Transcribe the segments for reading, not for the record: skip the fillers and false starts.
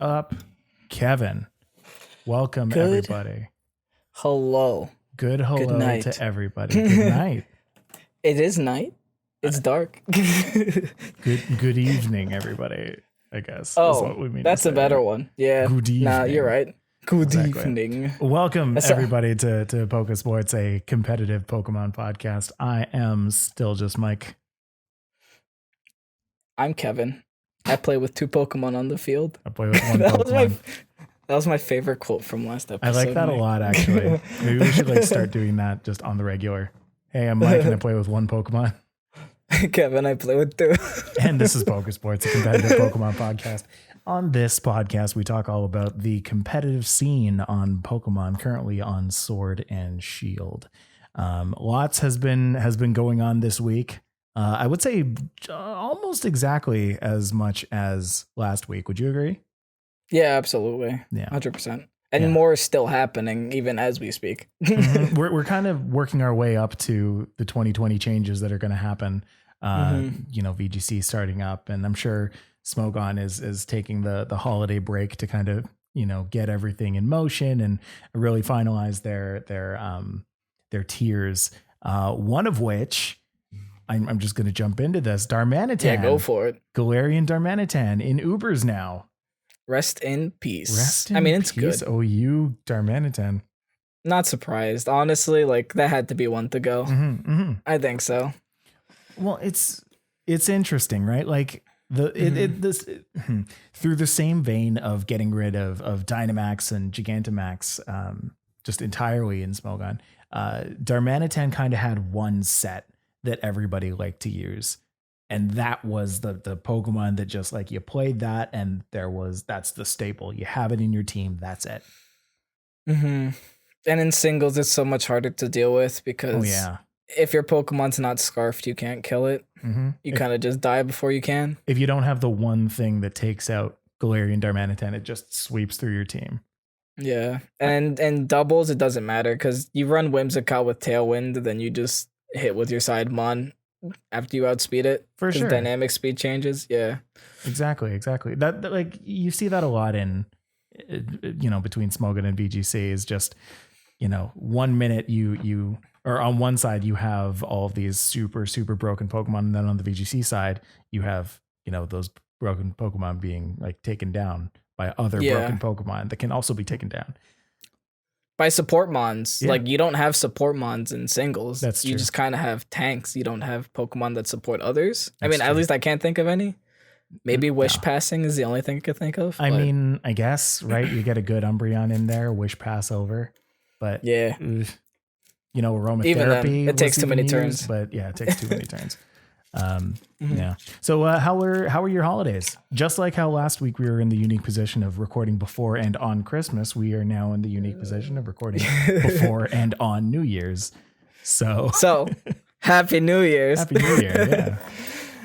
up, Kevin? Welcome, everybody. Hello. Good hello Good night. to everybody. Good night. It is night. It's dark. Good evening, everybody. I guess. Is what we mean that's to a say. better one. Yeah. Good evening. Nah, you're right. Good Exactly. evening. Welcome, everybody, to Pokésports, a competitive Pokemon podcast. I am StillJustMike. I'm Kevin. I play with 2 Pokemon on the field. I play with one Pokemon. That was my favorite quote from last episode. I like that a lot, actually. Maybe we should start doing that just on the regular. Hey, I'm Mike, and I play with one Pokemon. Kevin, I play with 2. And this is Pokésports, a competitive Pokemon podcast. On this podcast, we talk all about the competitive scene on Pokemon, currently on Sword and Shield. Lots has been going on this week. I would say almost exactly as much as last week. Would you agree? Yeah, absolutely. Yeah, 100%. And more is still happening even as we speak. Mm-hmm. We're kind of working our way up to the 2020 changes that are going to happen. VGC starting up, and I'm sure Smogon is taking the holiday break to kind of get everything in motion and really finalize their tiers. One of which I'm just going to jump into this. Darmanitan. Yeah, go for it. Galarian Darmanitan in Ubers now. Rest in peace. It's good. Oh, you Darmanitan. Not surprised, honestly. That had to be one to go. I think so. Well, it's interesting, right? Through the same vein of getting rid of Dynamax and Gigantamax, just entirely in Smogon, Darmanitan kind of had one set that everybody liked to use. And that was the Pokemon that just you played that, and that's the staple. You have it in your team. That's it. Mm-hmm. And in singles, it's so much harder to deal with because if your Pokemon's not scarfed, you can't kill it. Mm-hmm. You kind of just die before you can. If you don't have the one thing that takes out Galarian Darmanitan, it just sweeps through your team. Yeah. And doubles, it doesn't matter because you run Whimsicott with Tailwind, then you just hit with your Sidemon after you outspeed it. For sure. Dynamic speed changes. Yeah. Exactly. That you see that a lot in between Smogon and VGC is just 1 minute you or on one side you have all of these super broken Pokemon, and then on the VGC side you have those broken Pokemon being taken down by other broken Pokemon that can also be taken down by support mons. You don't have support mons in singles. That's true. You just kind of have tanks. You don't have Pokemon that support others. That's true. At least I can't think of any. Maybe Wish Passing is the only thing I could think of. I mean, I guess, right? You get a good Umbreon in there, Wish Pass over. But aromatherapy. Even then, it takes too many turns. But yeah, it takes too many turns. Yeah. So how were your holidays? Just like how last week we were in the unique position of recording before and on Christmas, we are now in the unique position of recording before and on New Year's. So Happy New Year's. Happy New Year. Yeah.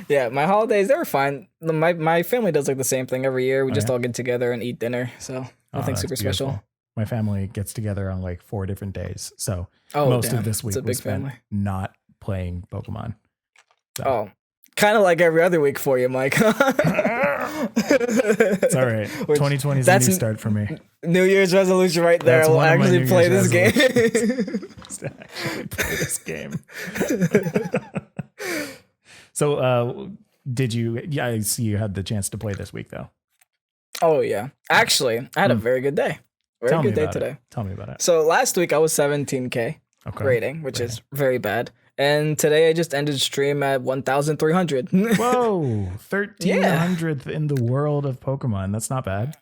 Yeah, my holidays, they were fine. My family does the same thing every year. We just all get together and eat dinner. So nothing super special. My family gets together on 4 different days. So most of this week was spent not playing Pokemon. So. Kind of like every other week for you, Mike. It's all right. 2020 is a new start for me. New Year's resolution right there. We'll actually play this game. Actually play this game. So did you? Yeah, I see you had the chance to play this week, though. Oh, yeah. Actually, I had a very good day. Very good day today. Tell me about it. So last week I was 17K rating, which is very bad. And today I just ended stream at 1,300. Whoa, 1,300th in the world of Pokemon. That's not bad.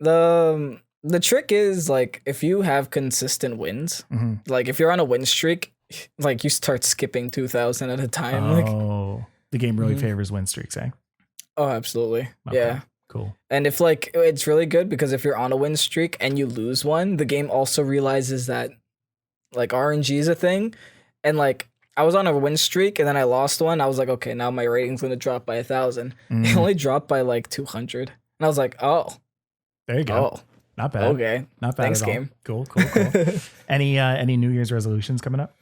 The trick is if you have consistent wins, if you're on a win streak, you start skipping 2,000 at a time. The game really favors win streaks, eh? Oh, absolutely. Okay. Yeah. Cool. And if it's really good because if you're on a win streak and you lose one, the game also realizes that RNG is a thing. And I was on a win streak and then I lost one. I was like, okay, now my rating's going to drop by 1,000. It only dropped by 200. And I was like, oh. There you go. Oh. Not bad. Okay. Not bad. Thanks, at all. game. Cool. Any New Year's resolutions coming up?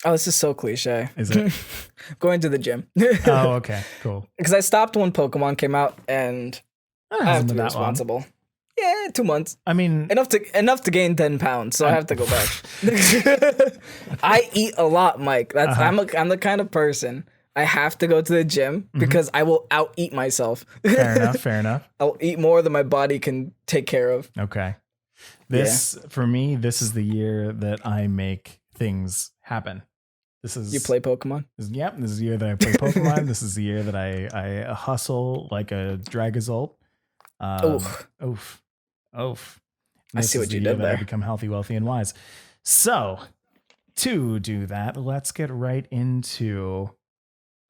This is so cliche. Is it? Going to the gym. Oh, okay. Cool. Because I stopped when Pokemon came out and I have to be responsible. Yeah, 2 months. I mean, enough to gain 10 pounds, so I have to go back. I eat a lot, Mike. That's I'm the kind of person I have to go to the gym because I will out eat myself. Fair enough. I'll eat more than my body can take care of. Okay. For me, this is the year that I make things happen. You play Pokemon? This is the year that I play Pokemon. This is the year that I hustle like a Dragazult. Oof. I see what you did there. I become healthy, wealthy, and wise. So to do that, let's get right into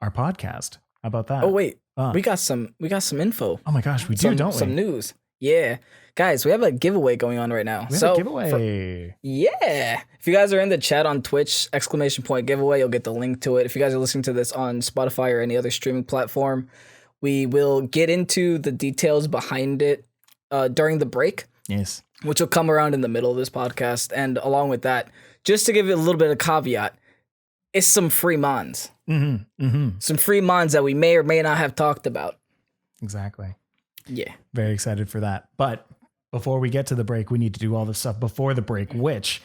our podcast. How about that? Oh wait, we got some info. Oh my gosh, we do, don't we? Some news. Yeah, guys, we have a giveaway going on right now. We have a giveaway. Yeah, if you guys are in the chat on Twitch, !giveaway, you'll get the link to it. If you guys are listening to this on Spotify or any other streaming platform, we will get into the details behind it during the break. Yes. Which will come around in the middle of this podcast. And along with that, just to give it a little bit of caveat, it's some free mons. Some free mons that we may or may not have talked about. Exactly. Yeah. Very excited for that. But before we get to the break, we need to do all the stuff before the break, which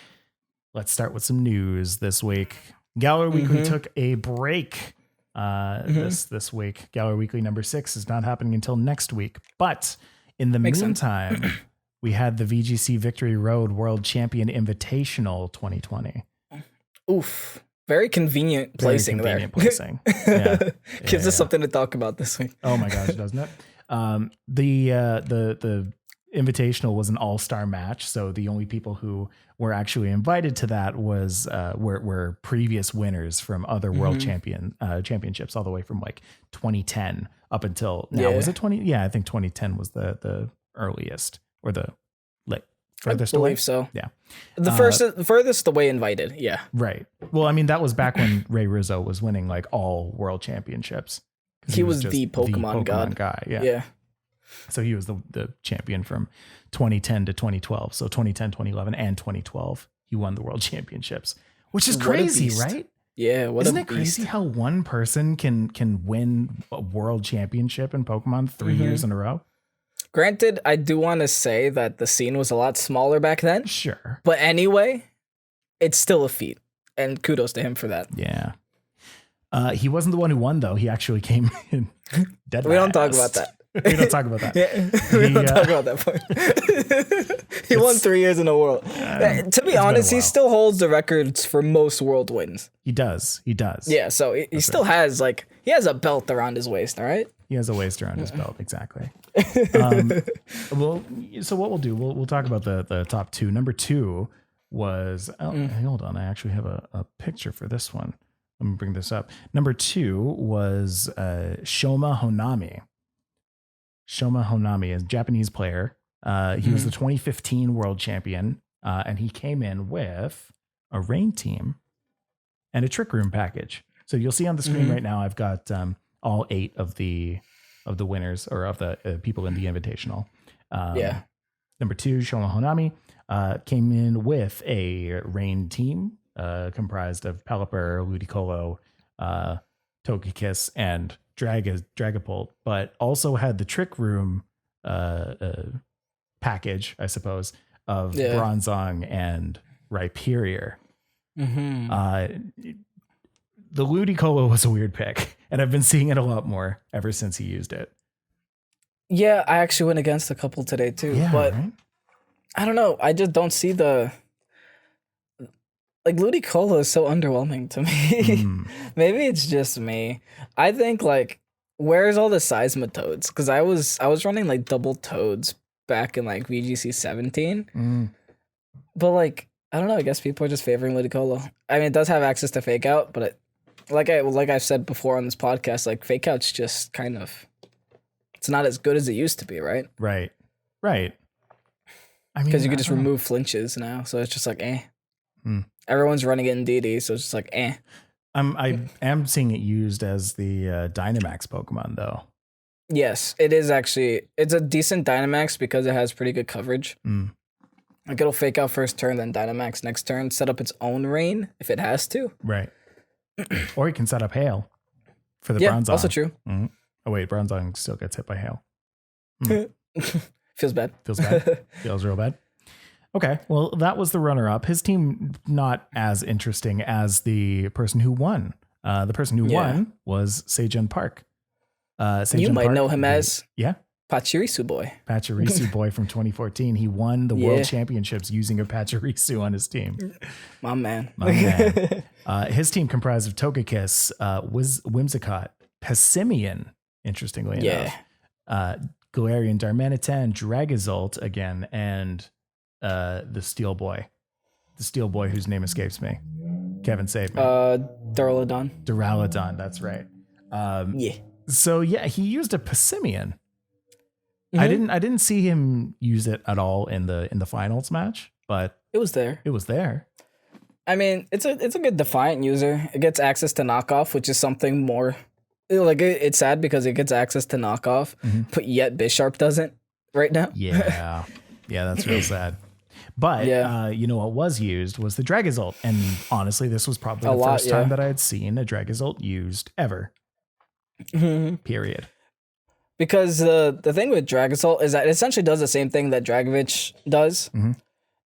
let's start with some news this week. Gallery Weekly took a break this week. Gallery Weekly number 6 is not happening until next week. But in the meantime, we had the VGC Victory Road World Champion Invitational 2020. Oof. Very convenient placing there. Yeah. Gives us something to talk about this week. Oh my gosh, doesn't it? The Invitational was an all-star match, so the only people who were actually invited to that were previous winners from other world championships, all the way from like 2010 up until now. Was it 20? Yeah, I think 2010 was the earliest or the furthest away. I believe so. Yeah, the furthest away invited. Yeah, right. Well, I mean that was back when Ray Rizzo was winning like all world championships. He was the Pokemon god guy. Yeah. So he was the champion from 2010 to 2012. So 2010, 2011, and 2012, he won the world championships, which is crazy, right? Yeah. Isn't it crazy how one person can win a world championship in Pokemon 3 years in a row? Granted, I do want to say that the scene was a lot smaller back then. Sure. But anyway, it's still a feat. And kudos to him for that. Yeah. He wasn't the one who won, though. He actually came in dead last. We don't talk about that. We don't talk about that. We don't talk about that part. He won 3 years in a world. To be honest, he still holds the records for most world wins. He does. Yeah, so he still has he has a belt around his waist, all right? He has a waist around his belt, exactly. Well, so what we'll do, we'll talk about the top two. Number 2 was, hold on, I actually have a picture for this one. Let me bring this up. Number 2 was Shoma Honami. Shoma Honami is a Japanese player. He was the 2015 world champion, and he came in with a rain team and a trick room package. So you'll see on the screen right now, I've got all 8 of the winners or of the people in the invitational. Number 2, Shoma Honami, came in with a rain team comprised of Pelipper, Ludicolo, Togekiss, and Dragapult, but also had the trick room package, I suppose, of Bronzong and Rhyperior. The Ludicolo was a weird pick, and I've been seeing it a lot more ever since he used it. Yeah, I actually went against a couple today too, but right? I don't know. I just don't see Ludicolo is so underwhelming to me. Maybe it's just me. I think where's all the Seismitoads? Because I was running double Toads back in VGC 17. But I don't know. I guess people are just favoring Ludicolo. I mean, it does have access to Fake Out, but I've said before on this podcast, Fake Out's just kind of, it's not as good as it used to be, right? Right. I mean, because you could just remove flinches now, so it's just Everyone's running it in DD, so it's just I am seeing it used as the Dynamax Pokemon, though. Yes, it is actually. It's a decent Dynamax because it has pretty good coverage. It'll Fake Out first turn, then Dynamax next turn, set up its own rain if it has to. Right. Or you can set up Hail for the Bronzong. Also true. Oh wait, Bronzong still gets hit by Hail. Feels bad. Feels bad. Feels real bad. Okay, well, that was the runner-up. His team not as interesting as the person who won. The person who won was Sejun Park. You might know him as Pachirisu Boy. Pachirisu Boy from 2014. He won the World Championships using a Pachirisu on his team. My man. His team comprised of Togekiss, Whimsicott, Passimian, interestingly enough, Galarian Darmanitan, Dragozolt again, and the Steel Boy whose name escapes me. Kevin, save me. Duraludon, that's right. So he used a Passimian. I didn't see him use it at all in the finals match, but it was there. I mean, it's a good Defiant user. It gets access to knockoff, which is something more like it's sad because it gets access to knockoff, but yet Bisharp doesn't right now. Yeah, that's real sad. But what was used was the Dragozolt, and honestly, this was probably the first time that I had seen a Dragozolt used ever. Period. Because the thing with Dragozolt is that it essentially does the same thing that Dragovich does,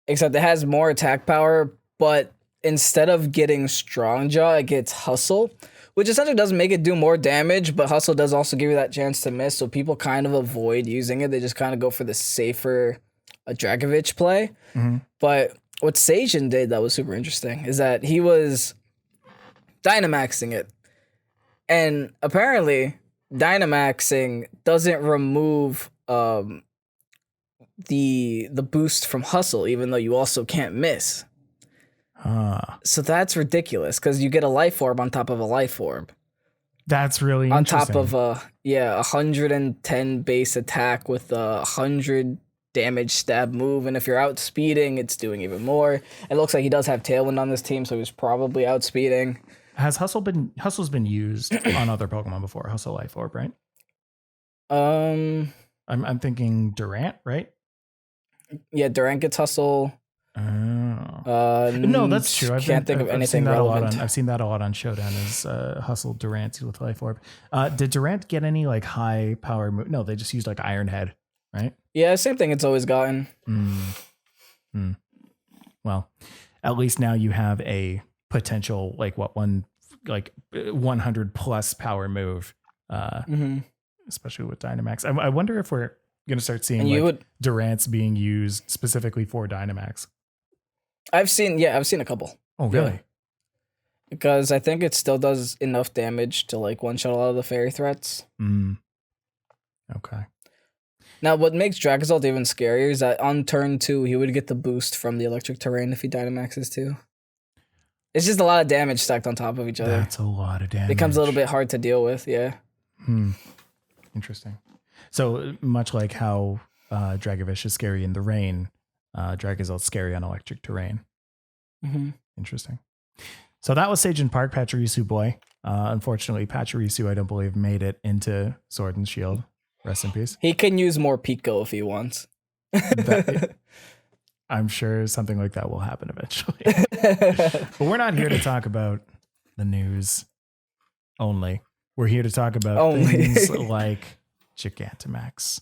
except it has more attack power, but instead of getting Strong Jaw, it gets Hustle, which essentially doesn't make it do more damage, but Hustle does also give you that chance to miss, so people kind of avoid using it. They just kind of go for the safer Dragovich play. But what Sejun did that was super interesting is that he was Dynamaxing it. And apparently, Dynamaxing doesn't remove the boost from Hustle, even though you also can't miss. So that's ridiculous because you get a Life Orb on top of a Life Orb. That's really on interesting. top of 110 base attack with 100 damage stab move, and if you're outspeeding, it's doing even more. It looks like he does have Tailwind on this team, so he's probably outspeeding. Has Hustle's been used on other Pokemon before? Hustle Life Orb, right? I'm thinking Durant, right? Yeah, Durant gets Hustle. No, that's true. I've seen that relevant. I've seen that a lot on Showdown is Hustle Durant with Life Orb. Did Durant get any like high power move? No, they just used like Iron Head, right? Yeah, same thing it's always gotten. Well, at least now you have a potential 100 plus power move, especially with Dynamax. I wonder if we're gonna start seeing Durant's being used specifically for Dynamax. I've seen a couple. Oh, really? Yeah. Because I think it still does enough damage to one shot a lot of the fairy threats. Okay. Now, what makes Dragozolt even scarier is that on turn 2, he would get the boost from the electric terrain if he Dynamaxes too. It's just a lot of damage stacked on top of each other. That's a lot of damage. It becomes a little bit hard to deal with, yeah. Interesting. So much like how Dragovich is scary in the rain, Dragozolt's scary on electric terrain. Interesting. So that was Sejun Park, Pachirisu Boy. Unfortunately, Pachirisu, I don't believe, made it into Sword and Shield. Rest in peace. He can use more Pico if he wants. I'm sure something like that will happen eventually. But we're not here to talk about the news only. We're here to talk about things like Gigantamax.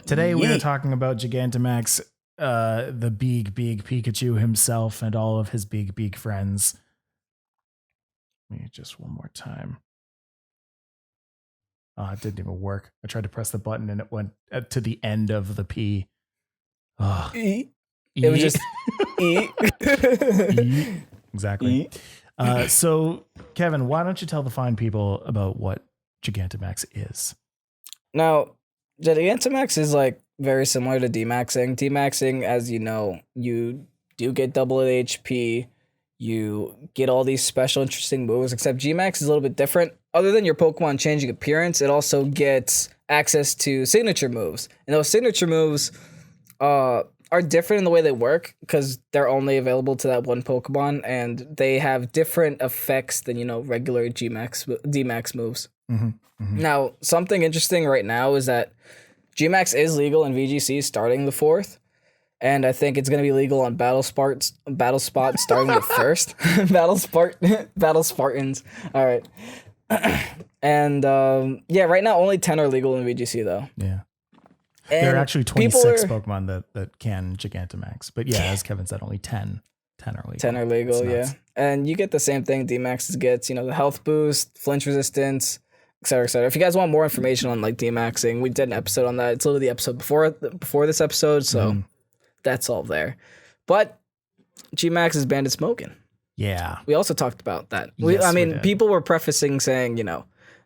Today we are talking about Gigantamax, the Beeg Pikachu himself and all of his Beeg friends. Let me just one more time. It didn't even work. I tried to press the button and it went to the end of the P. It was just E. Exactly. So, Kevin, why don't you tell the fine people about what Gigantamax is? Now, Gigantamax is very similar to D-Maxing. D-Maxing, as you know, you do get double HP. You get all these special interesting moves, except G-Max is a little bit different. Other than your Pokemon changing appearance, it also gets access to signature moves. And those signature moves are different in the way they work because they're only available to that one Pokemon, and they have different effects than, regular D-Max moves. Now, something interesting right now is that G-Max is legal in VGC starting the 4th. And I think it's going to be legal on Battle Spot starting the 1st. Battle Spartans. All right. And right now only 10 are legal in VGC though. Yeah. There are actually people 26 Pokemon that can Gigantamax. But yeah, as Kevin said, only 10 are legal. 10 are legal, yeah. And you get the same thing D-Max gets, the health boost, flinch resistance, et cetera, et cetera. If you guys want more information on like D-Maxing, we did an episode on that. It's literally the episode before this episode, so that's all there. But G-Max is banned smoking. Yeah. We also talked about that. Yes, people were prefacing saying,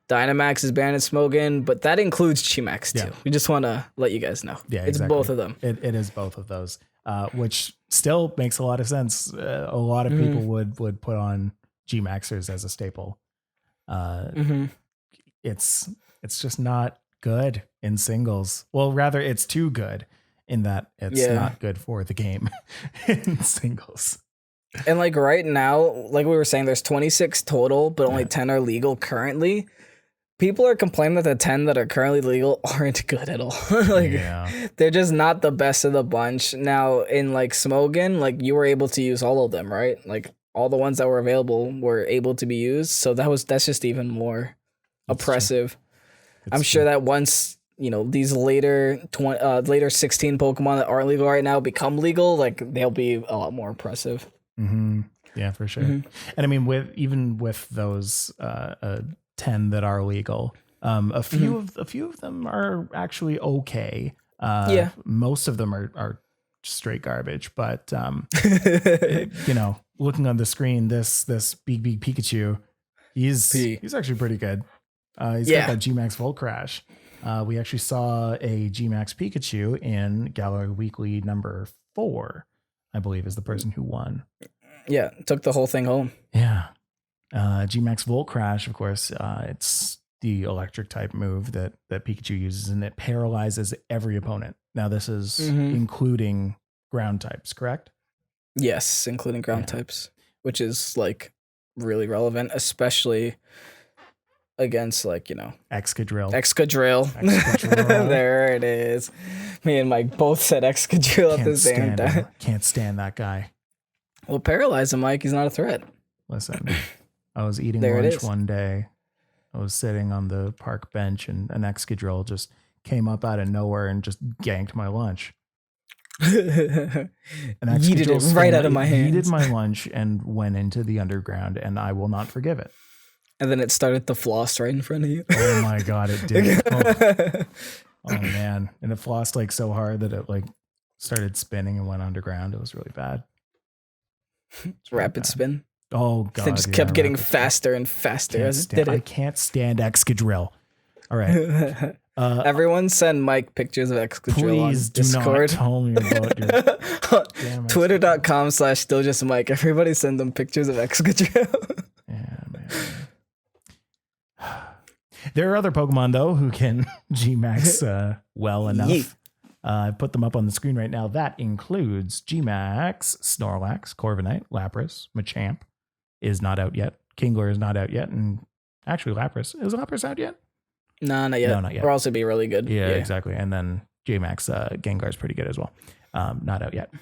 Dynamax is banned smoking, but that includes G-Max too. Yeah. We just want to let you guys know. Yeah, it's exactly. both of them. It is both of those, which still makes a lot of sense. A lot of people would put on G-Maxers as a staple. It's just not good in singles. Well, rather, it's too good in that it's not good for the game in singles. And like right now, like we were saying, there's 26 total, but only 10 are legal currently. People are complaining that the 10 that are currently legal aren't good at all. They're just not the best of the bunch. Now in like Smogon, like you were able to use all of them, right? Like all the ones that were available were able to be used. So that's just even more oppressive. I'm sure that once, these later 16 Pokemon that aren't legal right now become legal, like they'll be a lot more oppressive. Mm-hmm. Yeah, for sure. And I mean, with those 10 that are legal, a few of them are actually okay. Most of them are straight garbage. But looking on the screen, this Beeg Pikachu, he's actually pretty good. He's got that G-Max Volt Crash. We actually saw a G-Max Pikachu in Gallery Weekly number 4. I believe is the person who won. Yeah, took the whole thing home. Yeah. G-Max Volt Crash, of course, it's the electric type move that Pikachu uses, and it paralyzes every opponent. Now, this is including ground types, correct? Yes, including ground types, which is like really relevant, especially against Excadrill. There it is. Me and Mike both said Excadrill at the same time. Can't stand that guy. Well, paralyze him, Mike. He's not a threat. Listen, I was eating lunch one day. I was sitting on the park bench, and an Excadrill just came up out of nowhere and just ganked my lunch. Yeeted it right out of my hands. Yeeted my lunch and went into the underground, and I will not forgive it. And then it started to floss right in front of you. Oh my God, it did. Oh man. And it flossed like so hard that it like started spinning and went underground. It was really bad. Rapid spin. Oh God. It just kept getting faster and faster as it did it. I can't stand Excadrill. All right. Everyone send Mike pictures of Excadrill on Discord. Please do not tell me about your Twitter.com/StillJustMike. Everybody send them pictures of Excadrill. Yeah, man. There are other Pokemon, though, who can G-Max well enough. I put them up on the screen right now. That includes G-Max, Snorlax, Corviknight, Lapras, Machamp is not out yet. Kingler is not out yet. And actually, Lapras. Is Lapras out yet? No, not yet. No, not yet. Or also be really good. Yeah, exactly. And then G-Max, Gengar is pretty good as well. Not out yet.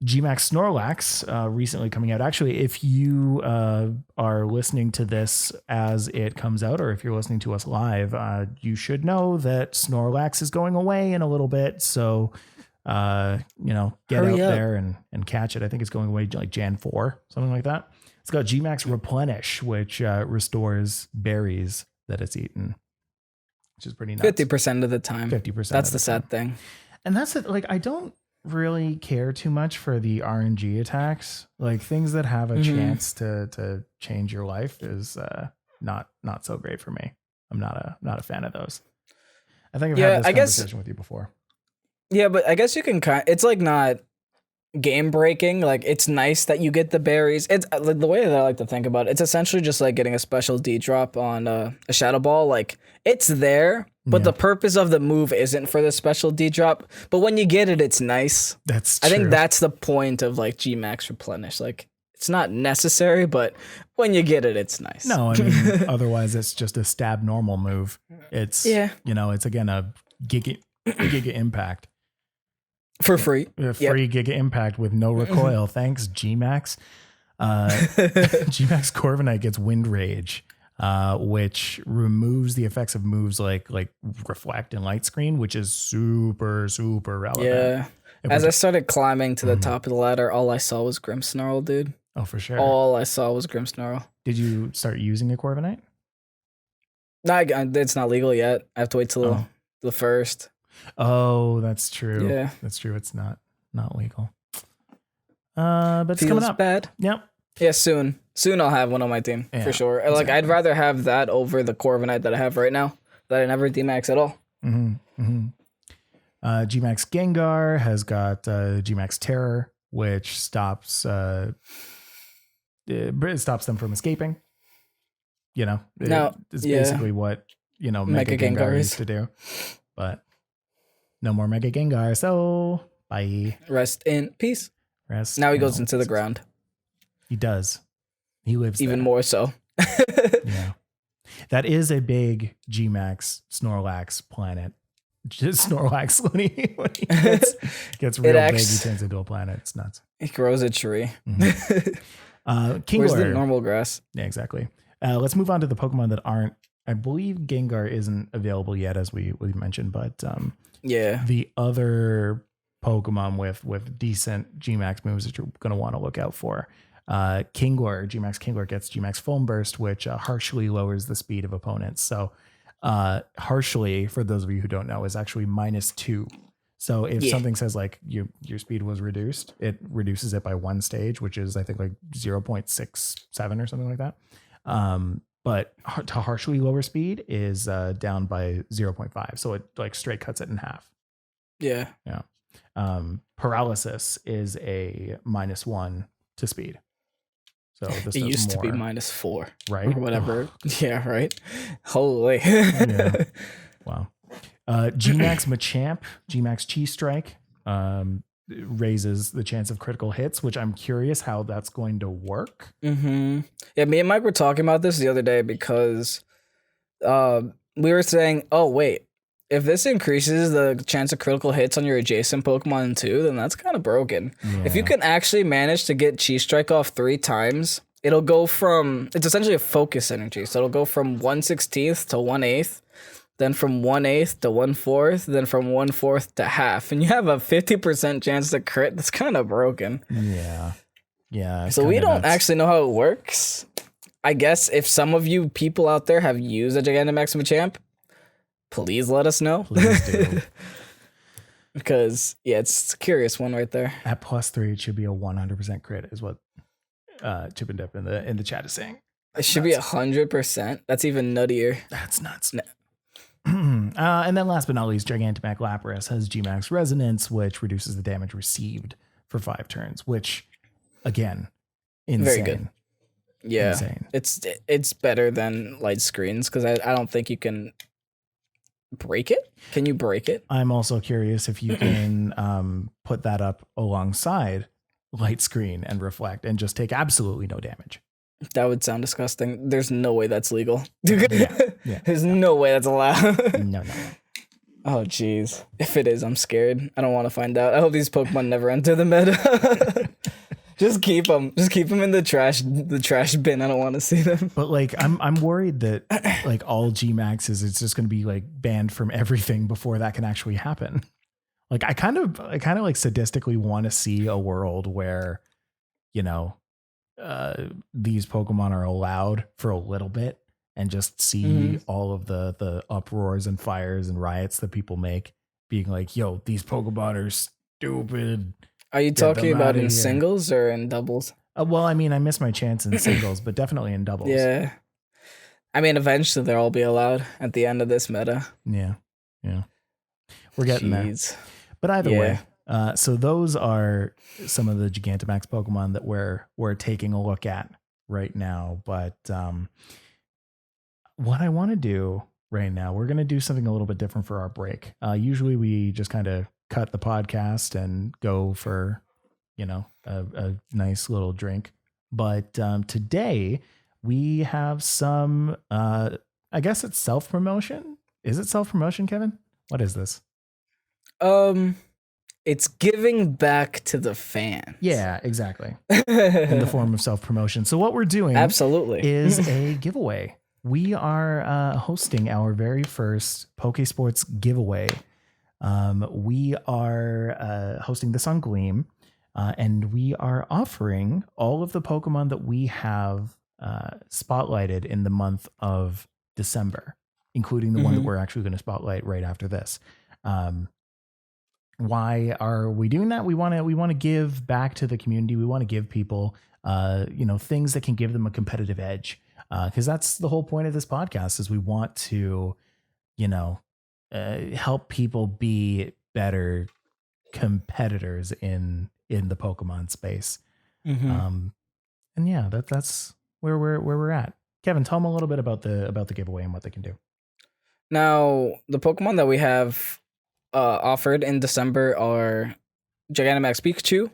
G-Max Snorlax recently coming out. Actually, if you are listening to this as it comes out, or if you're listening to us live, you should know that Snorlax is going away in a little bit. So, get Hurry out there and catch it. I think it's going away like Jan 4, something like that. It's got G-Max Replenish, which restores berries that it's eaten, which is pretty nuts. 50% of the time. 50%. That's the sad thing. And that's it. Like, I don't really care too much for the RNG attacks. Like things that have a chance to change your life is not so great for me. I'm not a fan of those. I think I've had this conversation with you before. Yeah, but I guess you can it's like not game breaking. Like it's nice that you get the berries. It's like the way that I like to think about it, it's essentially just like getting a special D drop on a Shadow Ball. Like it's there, but the purpose of the move isn't for the special D drop. But when you get it, it's nice. That's true. I think that's the point of like G-Max Replenish. Like it's not necessary, but when you get it, it's nice. No, I mean otherwise it's just a stab normal move. It's it's again a Giga Impact. For free. Free Giga Impact with no recoil. Thanks, G-Max. G-Max Corviknight gets Wind Rage. which removes the effects of moves like Reflect and Light Screen, which is super, super relevant. Yeah. As I started climbing to the top of the ladder, all I saw was Grimmsnarl, dude. Oh, for sure. All I saw was Grimmsnarl. Did you start using a Corviknight? No, it's not legal yet. I have to wait till the first. Oh, that's true. Yeah. That's true. It's not legal. But it's Feels coming up. Bad. Yep. Yeah, soon. Soon I'll have one on my team for sure. Exactly. Like I'd rather have that over the Corviknight that I have right now that I never DMAX at all. Gmax Gengar has got Gmax Terror, which stops it stops them from escaping. You know, it's basically what Mega Gengar used to do, but no more Mega Gengar. So bye. Rest in peace. Now he goes into the ground. He does. He lives even there. More so. Yeah, that is a big Gmax Snorlax planet. Just Snorlax when he gets real big, he turns into a planet. It's nuts. He grows a tree. Kingler. Where's the normal grass? Yeah, exactly. Let's move on to the Pokemon that aren't. I believe Gengar isn't available yet, as we mentioned, but the other Pokemon with decent Gmax moves that you're going to want to look out for. Kingler, Gmax Kingler gets Gmax Foam Burst, which harshly lowers the speed of opponents. So harshly, for those of you who don't know, is actually -2. So if something says like your speed was reduced, it reduces it by 1 stage, which is I think like 0.67 or something like that. But to harshly lower speed is down by 0.5. So it like straight cuts it in half. Yeah. Yeah. Paralysis is a -1 to speed. So this it used more, to be -4, right? Or whatever. Yeah, right. Holy. Yeah. Wow. Gmax Machamp, Gmax Cheese Strike, raises the chance of critical hits, which I'm curious how that's going to work. Yeah, me and Mike were talking about this the other day because we were saying, oh wait, if this increases the chance of critical hits on your adjacent Pokemon too, then that's kind of broken. Yeah. If you can actually manage to get Cheese Strike off 3 times, it'll go from, it's essentially a focus energy. So it'll go from 1/16 to 1/8, then from 1/8 to 1/4, then from 1/4 to half. And you have a 50% chance to crit. That's kind of broken. Yeah. Yeah. So we don't actually know how it works. I guess if some of you people out there have used a Gigantamax Machamp, please let us know. Please do. Because, yeah, it's a curious one right there. At +3, it should be a 100% crit, is what Chip and Dip in the chat is saying. It should be 100%. That's even nuttier. That's nuts. And then last but not least, Gigantamax Lapras has Gmax Resonance, which reduces the damage received for 5 turns, which, again, insane. Very good. Yeah. Insane. It's better than Light Screens because I don't think you can break it. Can you break it? I'm also curious if you can put that up alongside Light Screen and Reflect and just take absolutely no damage. That would sound disgusting. There's no way that's legal. Yeah. There's no way that's allowed. No. Oh, jeez. If it is, I'm scared. I don't want to find out. I hope these Pokemon never enter the meta. Just keep them. Just keep them in the trash bin. I don't want to see them. But like, I'm worried that like all Gmaxes, it's just going to be like banned from everything before that can actually happen. Like, I kind of like sadistically want to see a world where, these Pokemon are allowed for a little bit and just see all of the uproars and fires and riots that people make, being like, yo, these Pokemon are stupid. Are you talking about in singles or in doubles? Well, I mean, I missed my chance in singles, but definitely in doubles. Yeah. I mean, eventually they'll all be allowed at the end of this meta. Yeah. We're getting there. But either way, so those are some of the Gigantamax Pokemon that we're taking a look at right now. But what I want to do right now, we're going to do something a little bit different for our break. Usually we just kind of cut the podcast and go for, a nice little drink. But today we have some, I guess it's self-promotion. Is it self-promotion, Kevin? What is this? It's giving back to the fans. Yeah, exactly. In the form of self-promotion. So what we're doing absolutely is a giveaway. we are hosting our very first Pokésports giveaway. We are hosting this on Gleam, and we are offering all of the Pokemon that we have spotlighted in the month of December, including the one that we're actually going to spotlight right after this. Why are we doing that? We want to give back to the community. We want to give people, things that can give them a competitive edge. Because that's the whole point of this podcast is we want to, help people be better competitors in the Pokemon space. And yeah, that's where we're at. Kevin, tell them a little bit about the giveaway and what they can do. Now, the Pokemon that we have offered in December are Gigantamax Pikachu,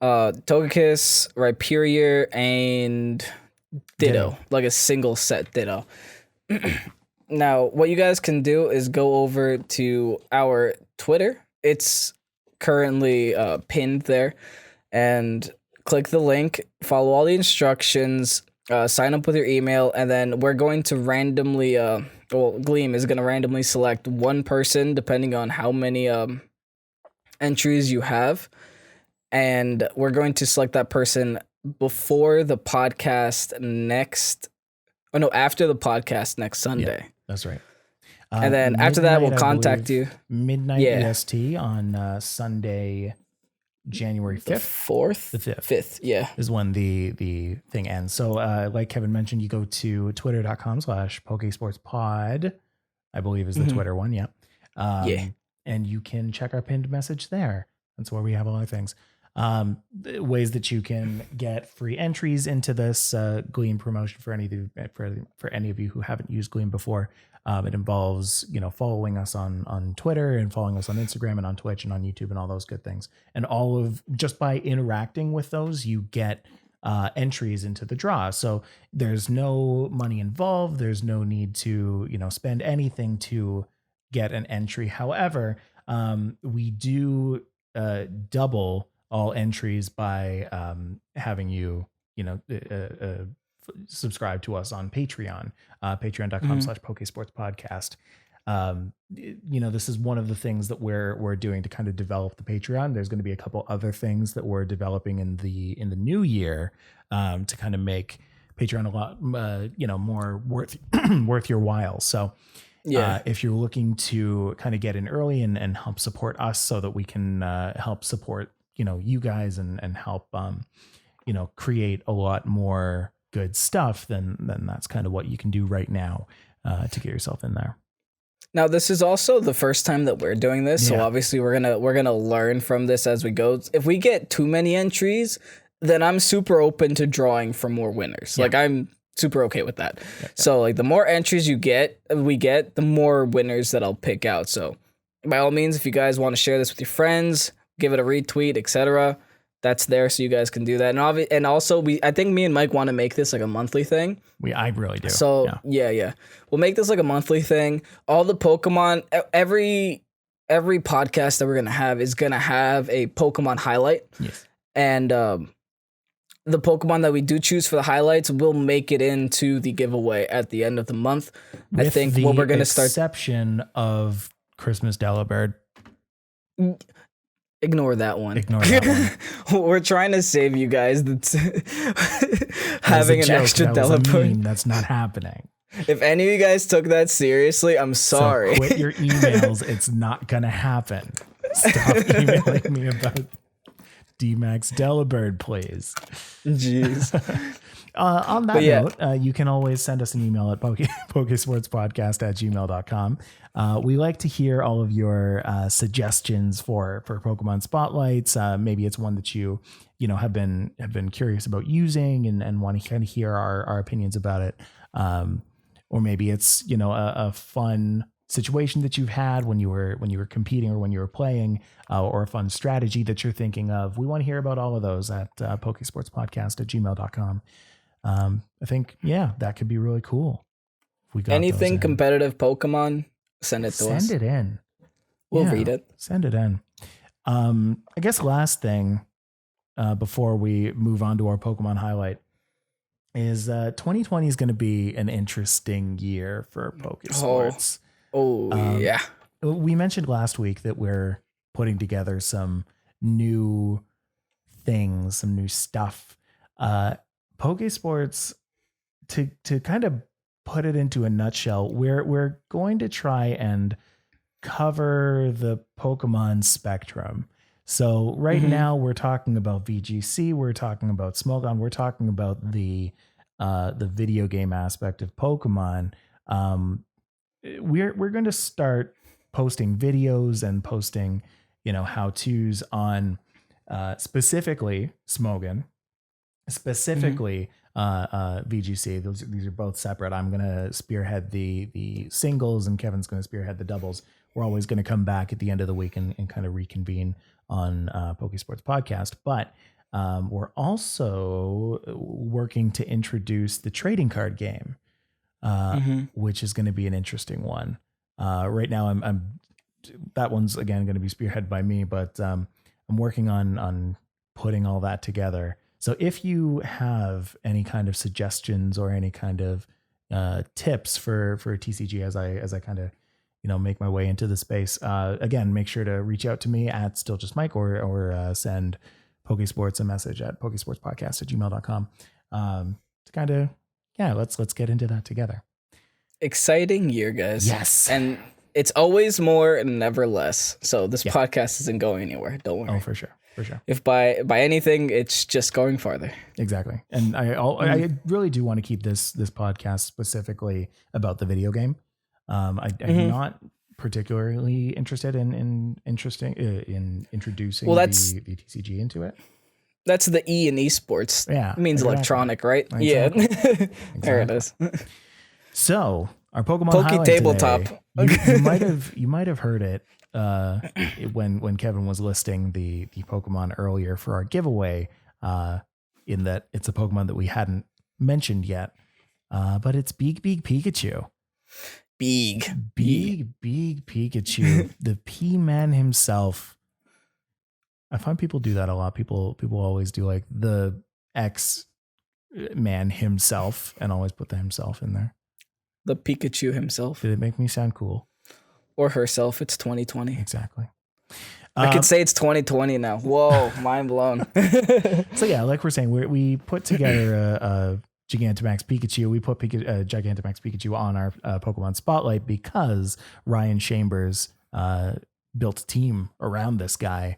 Togekiss, Rhyperior, and Ditto, like a single set Ditto. Now, what you guys can do is go over to our Twitter. It's currently pinned there, and click the link, follow all the instructions, sign up with your email, and then we're going to randomly, Gleam is going to randomly select one person depending on how many entries you have, and we're going to select that person before the podcast after the podcast next Sunday. Yeah, that's right. And then after that, we'll contact you. Midnight EST on Sunday, January 5th. The 4th? The 5th. 5th, yeah. Is when the thing ends. So like Kevin mentioned, you go to twitter.com/PokesportsPod, I believe is the Twitter one, yeah. And you can check our pinned message there. That's where we have a lot of things. Ways that you can get free entries into this Gleam promotion for any of you who haven't used Gleam before. It involves, following us on Twitter and following us on Instagram and on Twitch and on YouTube and all those good things. And just by interacting with those, you get entries into the draw. So there's no money involved. There's no need to, spend anything to get an entry. However, we do double all entries by having you, subscribe to us on Patreon, patreon.com/Pokesports Podcast. This is one of the things that we're doing to kind of develop the Patreon. There's going to be a couple other things that we're developing in the new year to kind of make Patreon a lot, more worth your while. So if you're looking to kind of get in early and help support us so that we can help support, you guys and help, create a lot more good stuff, then that's kind of what you can do right now to get yourself in there. Now, this is also the first time that we're doing this, so obviously we're gonna learn from this as we go. If we get too many entries, then I'm super open to drawing for more winners. Like I'm super okay with that. So like the more entries we get, the more winners that I'll pick out. So by all means, if you guys want to share this with your friends, give it a retweet, etc., that's there so you guys can do that. And also I think me and Mike want to make this like a monthly thing. I really do. So yeah. We'll make this like a monthly thing. All the Pokemon, every podcast that we're going to have is going to have a Pokemon highlight. Yes. And the Pokemon that we do choose for the highlights will make it into the giveaway at the end of the month. With I think what we're going to start. Exception of Christmas Delibird. Ignore that one. We're trying to save you guys. That's having an extra Delibird. That's not happening. If any of you guys took that seriously, I'm sorry. So quit your emails. It's not going to happen. Stop emailing me about D-Max Delibird, please. Jeez. On that note, you can always send us an email at pokesportspodcast@gmail.com. We like to hear all of your suggestions for Pokemon spotlights. Maybe it's one that you have been curious about using and want to kind of hear our opinions about it. Or maybe it's a fun situation that you've had when you were competing or when you were playing, or a fun strategy that you're thinking of. We want to hear about all of those at pokesportspodcast@gmail.com. I think that could be really cool. If we got anything competitive Pokemon, send it to us. Send it in. We'll read it. Send it in. I guess last thing before we move on to our Pokemon highlight, is 2020 is going to be an interesting year for Pokésports. Yeah. We mentioned last week that we're putting together some new things, some new stuff. Pokésports, to kind of put it into a nutshell, we're going to try and cover the Pokemon spectrum. So right now we're talking about VGC, we're talking about Smogon, we're talking about the video game aspect of Pokemon. We're going to start posting videos and posting, how-tos on specifically Smogon, specifically VGC. These are both separate. I'm going to spearhead the singles and Kevin's going to spearhead the doubles. We're always going to come back at the end of the week and kind of reconvene on Pokésports Podcast. But we're also working to introduce the trading card game, which is going to be an interesting one. Right now, I'm that one's again going to be spearheaded by me, but I'm working on putting all that together. So if you have any kind of suggestions or any kind of tips for TCG as I kind of make my way into the space, again, make sure to reach out to me at StillJustMike or send Pokésports a message at pokesportspodcast@gmail.com to kind of let's get into that together. Exciting year, guys. Yes, and it's always more and never less. So this podcast isn't going anywhere. Don't worry. Oh, for sure. If by anything, it's just going farther. Exactly. And I really do want to keep this podcast specifically about the video game. I'm not particularly interested in introducing the TCG into it. That's the E in esports. Yeah. It means electronic, right? Exactly. Yeah. Exactly. There it is. So our Pokemon Poke tabletop. You might have heard it when Kevin was listing the Pokemon earlier for our giveaway, in that it's a Pokemon that we hadn't mentioned yet, but it's Beeg Pikachu. Beeg Pikachu, the P-Man himself. I find people do that a lot. People always do like the X-Man himself and always put the himself in there. The Pikachu himself. Did it make me sound cool? Or herself. It's 2020. Exactly. I could say it's 2020 now. Whoa, mind blown. So yeah, like we're saying, we put together a Gigantamax Pikachu. We put Gigantamax Pikachu on our Pokemon Spotlight because Ryan Chambers built a team around this guy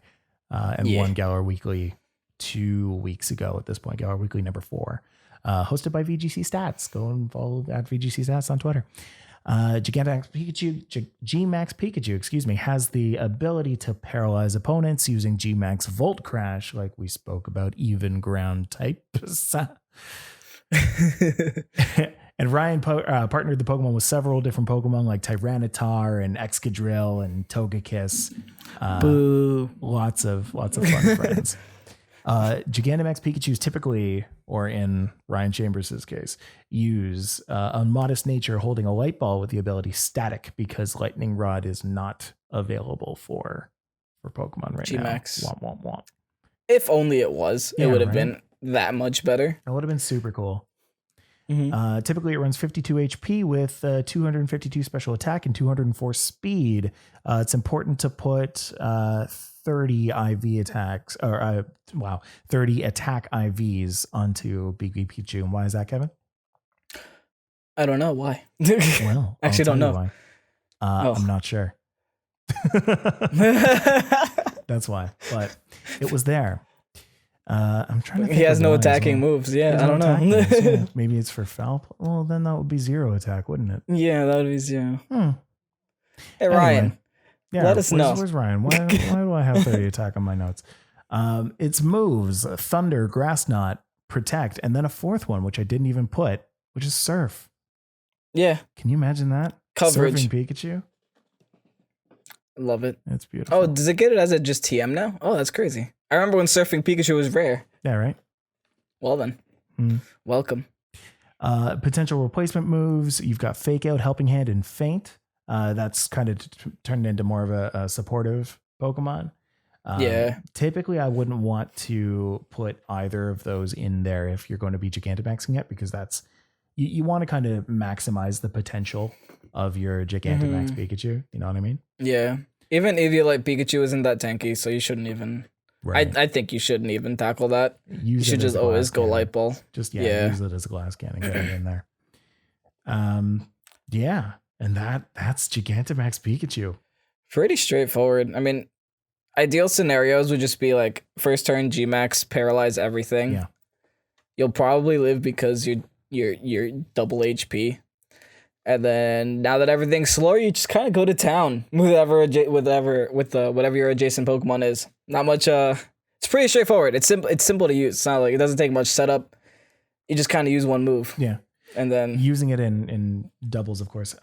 and won Galar Weekly 2 weeks ago at this point. Galar Weekly number 4. Hosted by VGC Stats. Go and follow at VGC Stats on Twitter. Gigantamax Pikachu, Gmax Pikachu, has the ability to paralyze opponents using Gmax Volt Crash, like we spoke about, even ground types. And Ryan partnered the Pokemon with several different Pokemon like Tyranitar and Excadrill and Togekiss. Boo! Lots of fun friends. Gigantamax Pikachus typically, or in Ryan Chambers' case, use a modest nature holding a light ball with the ability Static because Lightning Rod is not available for Pokemon right Gmax. now. Womp, womp, womp. If only it was. It would have been that much better. It would have been super cool. Typically it runs 52 HP with 252 special attack and 204 speed. It's important to put 30 IV attacks, or 30 attack IVs onto Beeg Pikachu. And why is that, Kevin? I don't know why. Well, actually don't know. Why. I'm not sure. That's why, but it was there. I'm trying to think. He has no attacking moves. Yeah, I don't know. Yeah. Maybe it's for foul. Well, then that would be 0 attack, wouldn't it? Yeah, that would be 0. Hey, anyway, Ryan. Yeah, let us know. Where's Ryan? Why do I have 30 attack on my notes? Its moves: Thunder, Grass Knot, Protect, and then a fourth one, which I didn't even put, which is Surf. Yeah. Can you imagine that? Coverage. Surfing Pikachu. Love it. It's beautiful. Oh, does it get it as a just TM now? Oh, that's crazy. I remember when Surfing Pikachu was rare. Yeah, right? Well then. Welcome. Potential replacement moves. You've got Fake Out, Helping Hand, and Faint. That's kind of turned into more of a supportive Pokemon. Typically, I wouldn't want to put either of those in there if you're going to be Gigantamaxing it, because that's you want to kind of maximize the potential of your Gigantamax Pikachu. You know what I mean? Yeah. Even Eviolite Pikachu isn't that tanky, so you shouldn't even. Right. I think you shouldn't even tackle that. You should just always go Light Ball. Just use it as a glass cannon, get it in there. Yeah, and that's Gigantamax Pikachu. Pretty straightforward. I mean, ideal scenarios would just be like first turn Gmax, paralyze everything. Yeah. You'll probably live because you're double HP. And then now that everything's slower, you just kind of go to town with whatever your adjacent Pokemon is. Not much. It's pretty straightforward. It's simple to use. It's not like it doesn't take much setup. You just kind of use one move. Yeah, and then using it in doubles, of course.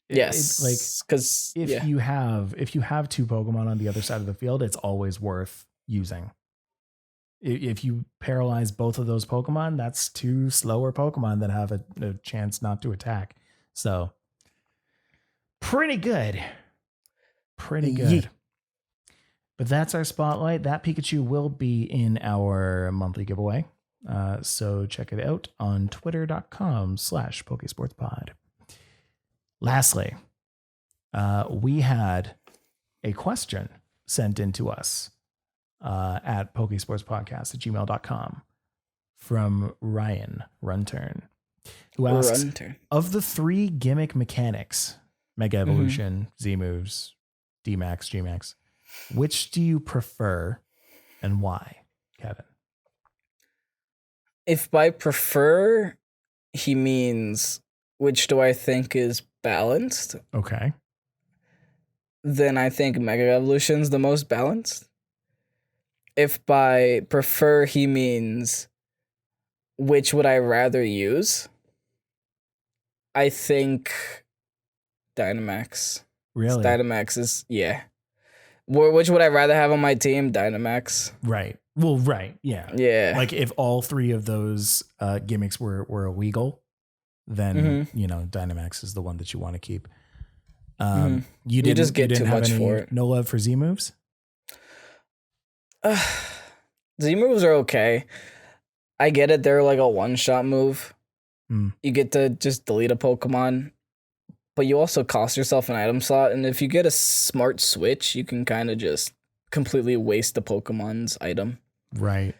Yes, because if you have two Pokemon on the other side of the field, it's always worth using. If you paralyze both of those Pokemon, that's two slower Pokemon that have a chance not to attack. So pretty good. Yeah. But that's our spotlight. That Pikachu will be in our monthly giveaway. So check it out on twitter.com/Pokesportspod. Lastly, we had a question sent in to us at Pokesportspodcast@gmail.com from Ryan Runturn, who asks, of the three gimmick mechanics, Mega Evolution, Z moves, D Max, G Max, which do you prefer and why, Kevin? If by prefer he means which do I think is balanced, okay, then I think Mega Evolution's the most balanced. If by prefer he means which would I rather use, I think Dynamax. Really? Dynamax is, yeah. Which would I rather have on my team? Dynamax. Right. Well, right. Yeah. Yeah. Like if all three of those gimmicks were illegal, then, Dynamax is the one that you want to keep. You just get too much for it. No love for Z moves? Z moves are okay. I get it. They're like a one-shot move. You get to just delete a Pokemon, but you also cost yourself an item slot. And if you get a smart switch, you can kind of just completely waste the Pokemon's item. Right.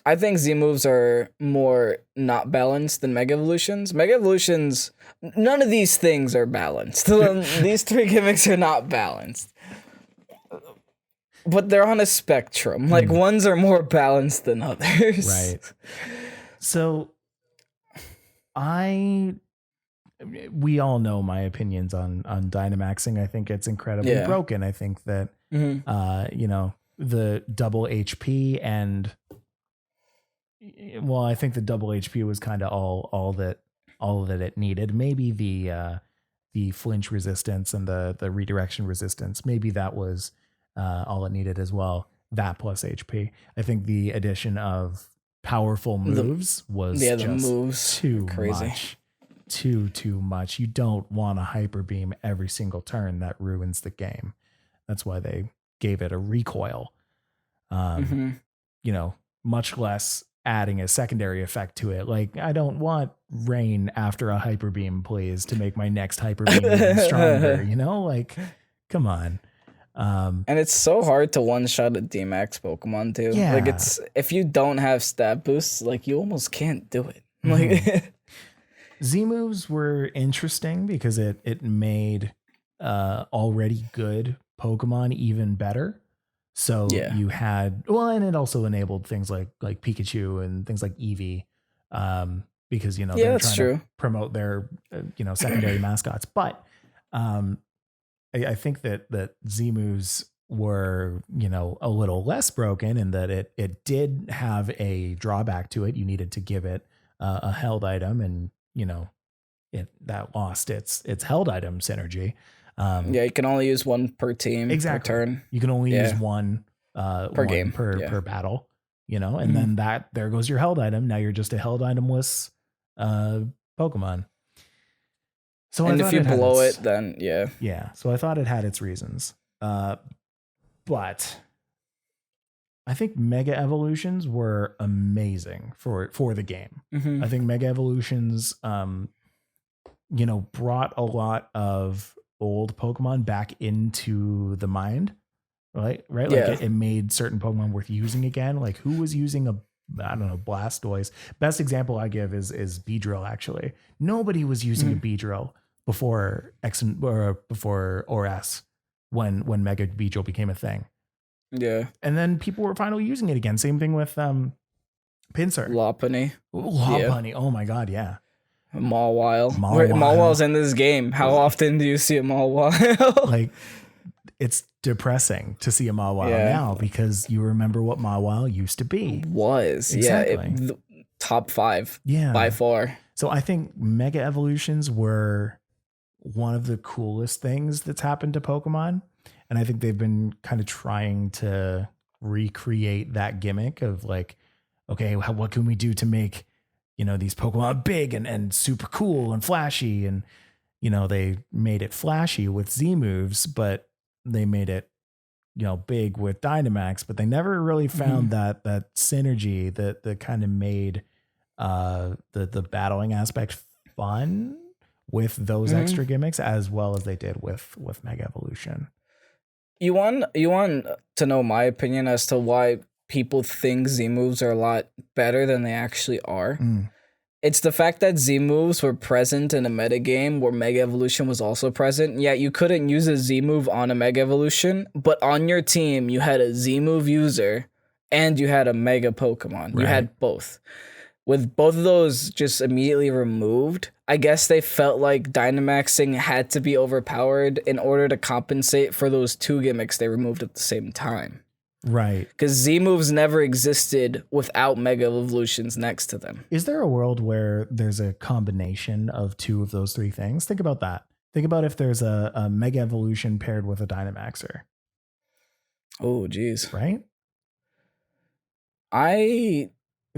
I think Z moves are more not balanced than Mega Evolutions. Mega Evolutions, none of these things are balanced. These three gimmicks are not balanced. But they're on a spectrum. Like, ones are more balanced than others. Right. So, we all know my opinions on Dynamaxing. I think it's incredibly broken. I think that, the double HP and, well, I think the double HP was kind of all that it needed. Maybe the flinch resistance and the redirection resistance, maybe that was all it needed as well. That plus HP. I think the addition of powerful moves was just too crazy. Much. Too much. You don't want a hyper beam every single turn. That ruins the game. That's why they gave it a recoil. Much less adding a secondary effect to it. Like, I don't want rain after a hyper beam, please, to make my next hyper beam even stronger. Like, come on. And it's so hard to one-shot a D-Max Pokemon too. Yeah. Like, it's if you don't have stat boosts, like, you almost can't do it. Like, Z moves were interesting because it made already good Pokemon even better. So you had, and it also enabled things like Pikachu and things like Eevee, because they're trying to promote their secondary mascots. But I think that Z moves were, a little less broken in that it did have a drawback to it. You needed to give it a held item, and that lost its held item synergy. You can only use one per team. Exactly. Per turn. You can only use one per game per battle. And then there goes your held item. Now you're just a held itemless Pokemon. So and if you blow it, then yeah. So I thought it had its reasons. But I think Mega Evolutions were amazing for the game. I think Mega Evolutions, brought a lot of old Pokemon back into the mind, right? Right. Yeah. Like it made certain Pokemon worth using again. Like who was using Blastoise? Best example I give is Beedrill. Actually, nobody was using a Beedrill before before ORS when Mega Beedrill became a thing. Yeah. And then people were finally using it again. Same thing with Pinsir. Lopunny. Yeah. Oh my god, yeah. Mawile. Mawil's in this game. How often do you see a Mawile? Like, it's depressing to see a Mawile now because you remember what Mawile used to be. Exactly. Yeah, top 5. Yeah, by far. So I think Mega Evolutions were one of the coolest things that's happened to Pokemon. And I think they've been kind of trying to recreate that gimmick of like, okay, what can we do to make, these Pokemon big and super cool and flashy? And, they made it flashy with Z moves, but they made it, big with Dynamax, but they never really found that synergy that kind of made the battling aspect fun with those extra gimmicks as well as they did with Mega Evolution. You want to know my opinion as to why people think Z moves are a lot better than they actually are? It's the fact that Z moves were present in a metagame where Mega Evolution was also present. Yeah, you couldn't use a Z move on a Mega Evolution, but on your team you had a Z move user and you had a Mega Pokemon. Right. You had both. With both of those just immediately removed, I guess they felt like Dynamaxing had to be overpowered in order to compensate for those two gimmicks they removed at the same time. Right. Because Z moves never existed without Mega Evolutions next to them. Is there a world where there's a combination of two of those three things? Think about that. Think about if there's a Mega Evolution paired with a Dynamaxer. Oh, geez. Right? It'd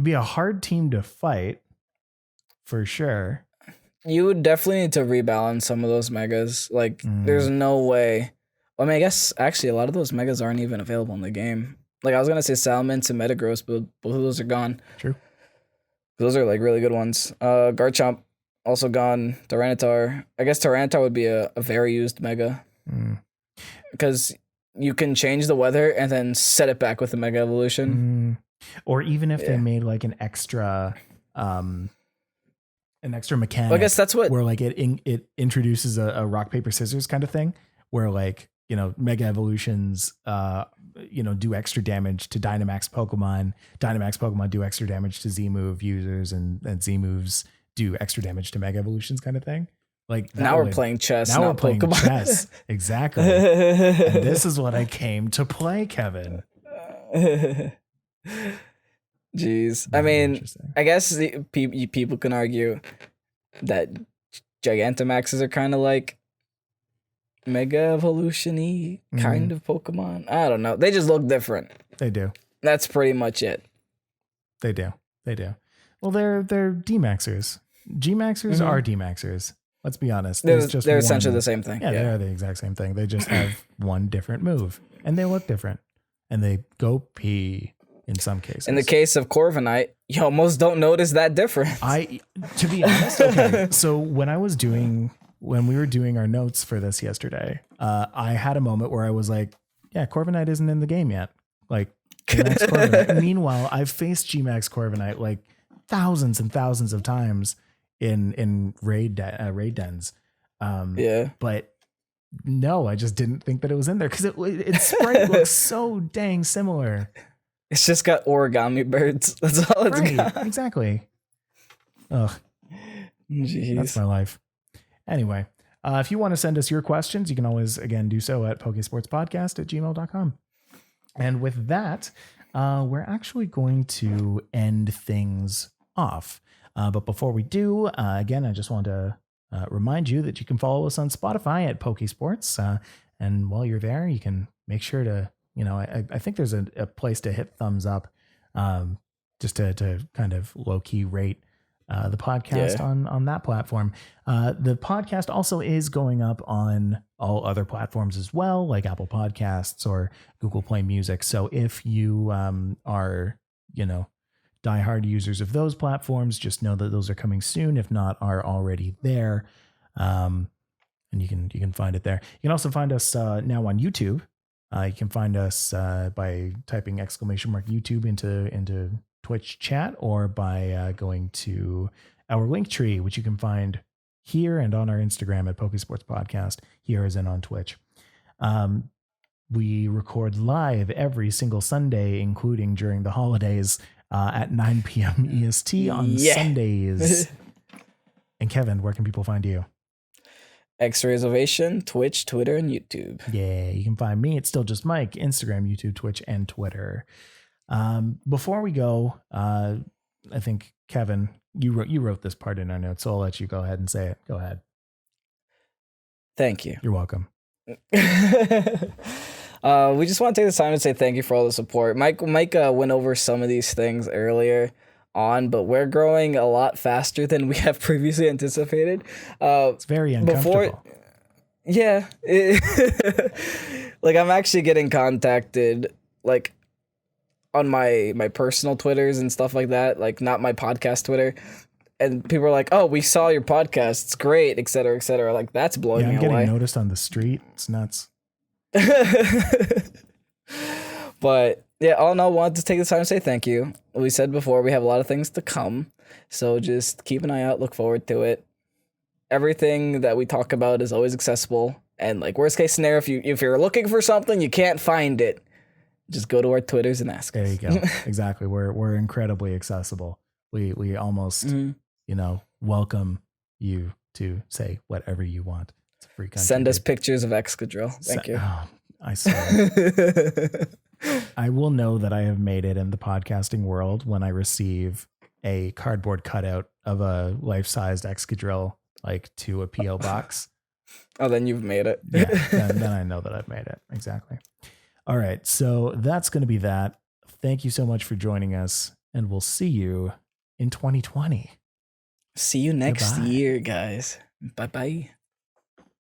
be a hard team to fight, for sure. You would definitely need to rebalance some of those Megas. Like, there's no way. I mean, I guess, actually, a lot of those Megas aren't even available in the game. Like, I was going to say Salamence and Metagross, but both of those are gone. True. Those are, like, really good ones. Garchomp, also gone. Tyranitar. I guess Tyranitar would be a very used Mega. Because you can change the weather and then set it back with the Mega Evolution. Or even if they made, like, an extra mechanic. Well, I guess that's what... Where, like, it introduces a rock, paper, scissors kind of thing. Where, like, Mega Evolutions, do extra damage to Dynamax Pokemon. Dynamax Pokemon do extra damage to Z move users, and Z moves do extra damage to Mega Evolutions, kind of thing. Like now we're playing chess. Now not we're playing Pokemon. chess. Exactly. And this is what I came to play, Kevin. Jeez. I mean, I guess people can argue that Gigantamaxes are kind of like Mega Evolution-y kind of Pokemon. I don't know. They just look different. They do. That's pretty much it. They do. Well, they're D-Maxers. G-Maxers are D-Maxers. Let's be honest. They're essentially the same thing. Yeah, they are the exact same thing. They just have one different move. And they look different. And they go pee in some cases. In the case of Corviknight, you almost don't notice that difference. To be honest, okay. So when we were doing our notes for this yesterday, I had a moment where I was like, yeah, Corviknight isn't in the game yet. Like, G-Max Corviknight. Meanwhile, I've faced G-Max Corviknight like thousands and thousands of times in raid dens. But no, I just didn't think that it was in there because its sprite looks so dang similar. It's just got origami birds. That's all it's got. Exactly. Ugh. Jeez. That's my life. Anyway, if you want to send us your questions, you can always, again, do so at pokesportspodcast@gmail.com. And with that, we're actually going to end things off. But before we do, again, I just want to remind you that you can follow us on Spotify at Pokesports. And while you're there, you can make sure to, I think there's a place to hit thumbs up just to kind of low-key rate the podcast on that platform. The podcast also is going up on all other platforms as well, like Apple Podcasts or Google Play Music. So if you are, diehard users of those platforms, just know that those are coming soon, if not are already there. And you can find it there. You can also find us now on YouTube. You can find us by typing !YouTube into Twitch chat, or by going to our link tree, which you can find here and on our Instagram at Pokésports Podcast, here as in on Twitch. We record live every single Sunday, including during the holidays, at 9 p.m. EST on Sundays. And Kevin, where can people find you? xRazeOvation, Twitch, Twitter, and YouTube. Yeah, you can find me. It's StillJustMike, Instagram, YouTube, Twitch, and Twitter. Before we go, I think Kevin, you wrote this part in our notes, so I'll let you go ahead and say it. Go ahead. Thank you. You're welcome. We just want to take this time to say thank you for all the support. Mike went over some of these things earlier on, but we're growing a lot faster than we have previously anticipated. It's very uncomfortable. Like, I'm actually getting contacted, like, on my personal Twitters and stuff like that, like not my podcast Twitter. And people are like, "Oh, we saw your podcast. It's great, et cetera, et cetera." Like, that's blowing me away. I'm getting noticed on the street. It's nuts. But yeah, all in all, wanted to take this time to say thank you. We said before, we have a lot of things to come. So just keep an eye out, look forward to it. Everything that we talk about is always accessible. And like, worst case scenario, if you're looking for something, you can't find it, just go to our Twitters and ask us. There you go. Exactly. We're incredibly accessible. We almost, welcome you to say whatever you want. It's a free country. Send us pictures of Excadrill. Thank you. Oh, I swear. I will know that I have made it in the podcasting world when I receive a cardboard cutout of a life-sized Excadrill, like, to a P.O. box. Oh, then you've made it. Yeah, then I know that I've made it. Exactly. All right, so that's going to be that. Thank you so much for joining us, and we'll see you in 2020. See you next year, guys. Bye-bye.